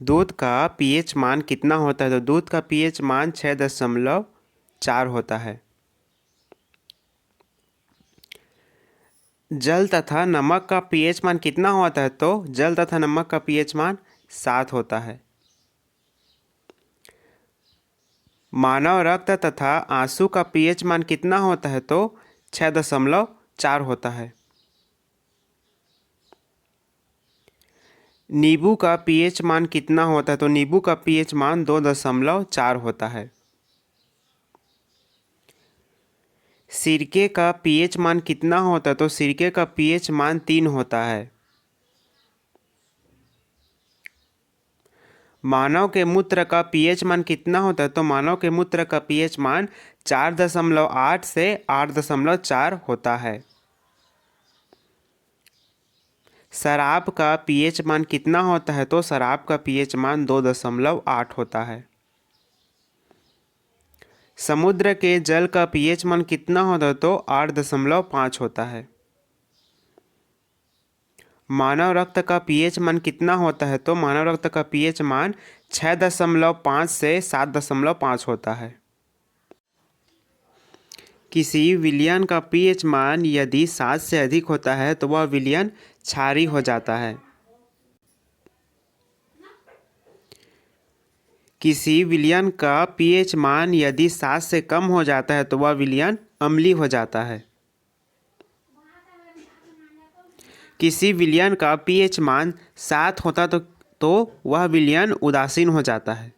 दूध का पीएच मान कितना होता है? तो दूध का पीएच मान 6.4 होता है। जल तथा नमक का पीएच मान कितना होता है? तो जल तथा नमक का पीएच मान 7 होता है। मानव रक्त तथा आंसू का पीएच मान कितना होता है? तो 6.4 होता है। नींबू का पीएच मान कितना होता है? तो नींबू का पीएच मान 2.4 होता है। सिरके का पीएच मान कितना होता है? तो सिरके का पीएच मान 3 होता है। मानव के मूत्र का पीएच मान कितना होता है? तो मानव के मूत्र का पीएच मान 4.8 से 8.4 होता है। शराब का पीएच मान कितना होता है? तो शराब का पीएच मान 2.8 होता है। समुद्र के जल का पीएच मान कितना होता है? तो 8.5 होता है। मानव रक्त का पीएच मान कितना होता है? तो मानव रक्त का पीएच मान 6.5 से 7.5 होता है। किसी विलयन का पीएच मान यदि 7 से अधिक होता है तो वह विलयन क्षारीय हो जाता है। किसी विलयन का पीएच मान यदि 7 से कम हो जाता है तो वह विलयन अम्लीय हो जाता है। किसी विलयन का पीएच मान 7 होता तो वह विलयन उदासीन हो जाता है।